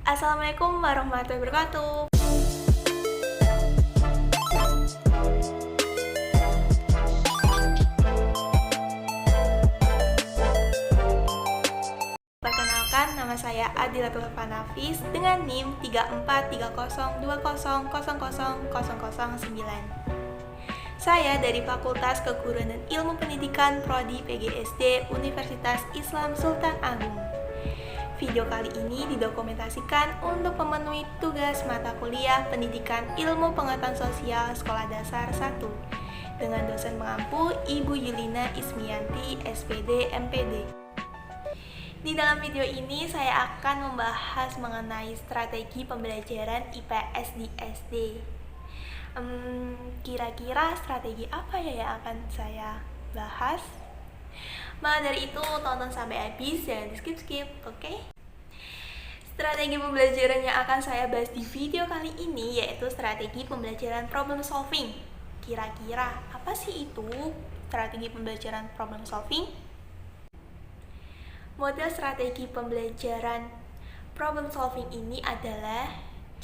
Assalamualaikum warahmatullahi wabarakatuh. Perkenalkan, nama saya Adilatul Fanafis dengan NIM 343020000009. Saya dari Fakultas Keguruan dan Ilmu Pendidikan Prodi PGSD Universitas Islam Sultan Agung. Video kali ini didokumentasikan untuk memenuhi tugas mata kuliah Pendidikan Ilmu Pengetahuan Sosial Sekolah Dasar 1 dengan dosen pengampu Ibu Yulina Ismianti, SPD, MPD. Di dalam video ini saya akan membahas mengenai strategi pembelajaran IPS di SD. Kira-kira strategi apa ya yang akan saya bahas? Maka dari itu tonton sampai habis, jangan di skip-skip, oke? Strategi pembelajaran yang akan saya bahas di video kali ini yaitu strategi pembelajaran problem solving. Kira-kira apa sih itu strategi pembelajaran problem solving? Model strategi pembelajaran problem solving ini adalah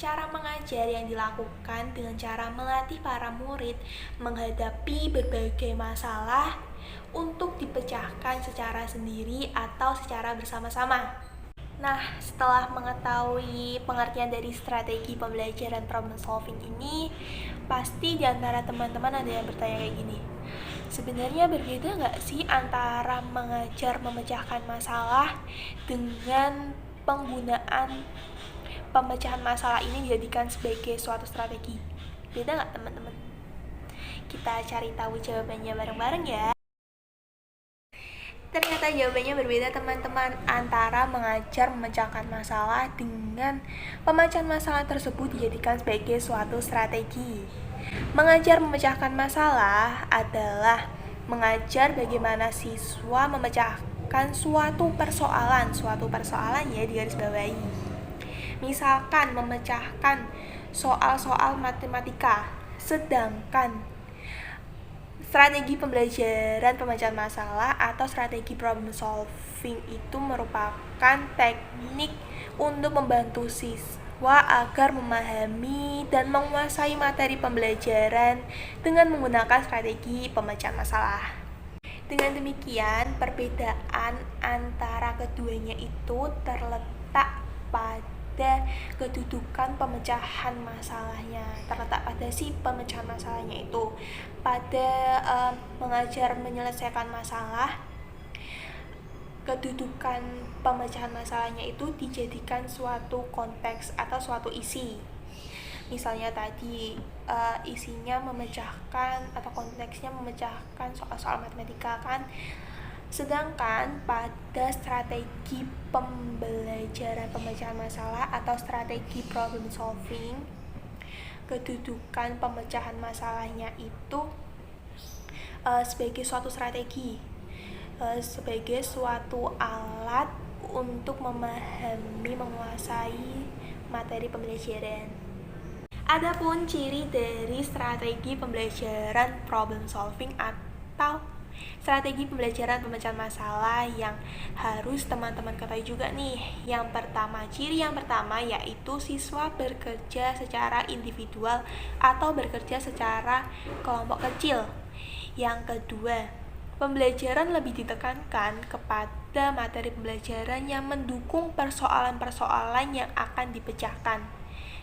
cara mengajar yang dilakukan dengan cara melatih para murid menghadapi berbagai masalah untuk dipecahkan secara sendiri atau secara bersama-sama. Nah, setelah mengetahui pengertian dari strategi pembelajaran problem solving ini, pasti di antara teman-teman ada yang bertanya kayak gini. Sebenarnya berbeda nggak sih antara mengajar memecahkan masalah dengan penggunaan pemecahan masalah ini dijadikan sebagai suatu strategi? Beda nggak teman-teman? Kita cari tahu jawabannya bareng-bareng ya. Ternyata jawabannya berbeda teman-teman, antara mengajar memecahkan masalah dengan pemecahan masalah tersebut dijadikan sebagai suatu strategi. Mengajar memecahkan masalah adalah mengajar bagaimana siswa memecahkan suatu persoalan ya digarisbawahi. Misalkan memecahkan soal-soal matematika, sedangkan strategi pembelajaran pemecahan masalah atau strategi problem solving itu merupakan teknik untuk membantu siswa agar memahami dan menguasai materi pembelajaran dengan menggunakan strategi pemecahan masalah. Dengan demikian, perbedaan antara keduanya itu terletak pada kedudukan pemecahan masalahnya, terletak pada si pemecahan masalahnya itu. Pada mengajar menyelesaikan masalah, kedudukan pemecahan masalahnya itu dijadikan suatu konteks atau suatu isi. Misalnya tadi isinya memecahkan atau konteksnya memecahkan soal-soal matematika kan. Sedangkan pada strategi pembelajaran pemecahan masalah atau strategi problem solving, kedudukan pemecahan masalahnya itu sebagai suatu strategi, sebagai suatu alat untuk memahami, menguasai materi pembelajaran. Adapun ciri dari strategi pembelajaran problem solving atau strategi pembelajaran pemecahan masalah yang harus teman-teman ketahui juga nih. Ciri yang pertama yaitu siswa bekerja secara individual atau bekerja secara kelompok kecil. Yang kedua, pembelajaran lebih ditekankan kepada materi pembelajaran yang mendukung persoalan-persoalan yang akan dipecahkan.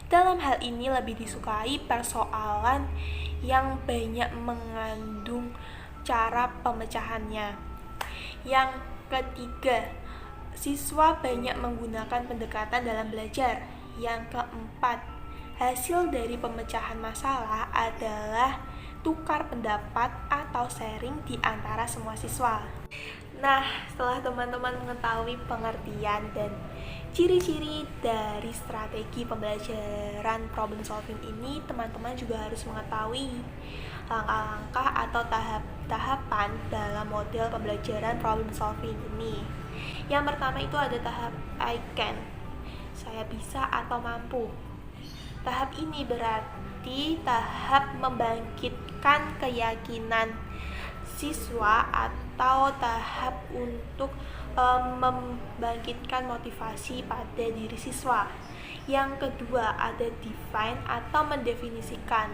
Dalam hal ini lebih disukai persoalan yang banyak mengandung cara pemecahannya. Yang ketiga, siswa banyak menggunakan pendekatan dalam belajar. Yang keempat, hasil dari pemecahan masalah adalah tukar pendapat atau sharing di antara semua siswa. Nah, setelah teman-teman mengetahui pengertian dan ciri-ciri dari strategi pembelajaran problem solving ini, teman-teman juga harus mengetahui langkah-langkah atau tahap-tahapan dalam model pembelajaran problem solving ini. Yang pertama itu ada tahap I can, saya bisa atau mampu. Tahap ini berarti tahap membangkitkan keyakinan siswa atau tahap untuk membangkitkan motivasi pada diri siswa. Yang kedua ada define atau mendefinisikan,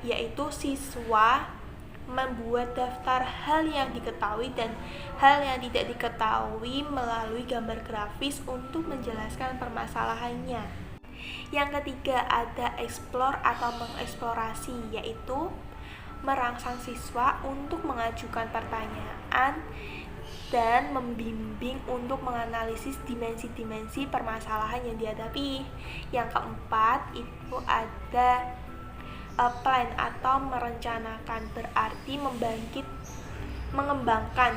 yaitu siswa membuat daftar hal yang diketahui dan hal yang tidak diketahui melalui gambar grafis untuk menjelaskan permasalahannya. Yang ketiga ada explore atau mengeksplorasi, yaitu merangsang siswa untuk mengajukan pertanyaan dan membimbing untuk menganalisis dimensi-dimensi permasalahan yang dihadapi. Yang keempat itu ada plan atau merencanakan, berarti mengembangkan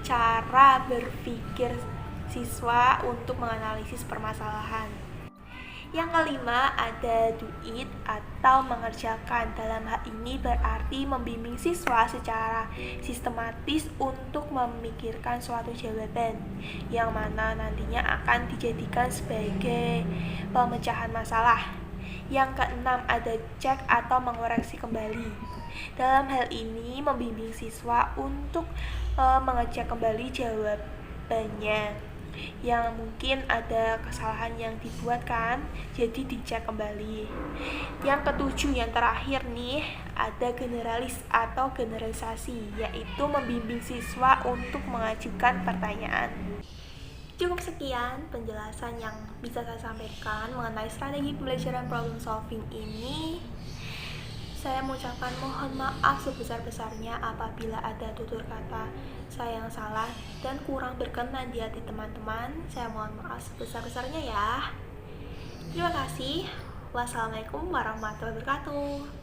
cara berpikir siswa untuk menganalisis permasalahan. Yang kelima ada do it atau mengerjakan. Dalam hal ini berarti membimbing siswa secara sistematis untuk memikirkan suatu jawaban yang mana nantinya akan dijadikan sebagai pemecahan masalah. Yang keenam ada cek atau mengoreksi kembali. Dalam hal ini membimbing siswa untuk mengecek kembali jawabannya yang mungkin ada kesalahan yang dibuat kan, jadi dicek kembali. Yang ketujuh, yang terakhir nih, ada generalis atau generalisasi, yaitu membimbing siswa untuk mengajukan pertanyaan. Cukup sekian penjelasan yang bisa saya sampaikan mengenai strategi pembelajaran problem solving ini. Saya mengucapkan mohon maaf sebesar-besarnya apabila ada tutur kata saya yang salah dan kurang berkenan di hati teman-teman. Saya mohon maaf sebesar-besarnya ya. Terima kasih. Wassalamualaikum warahmatullahi wabarakatuh.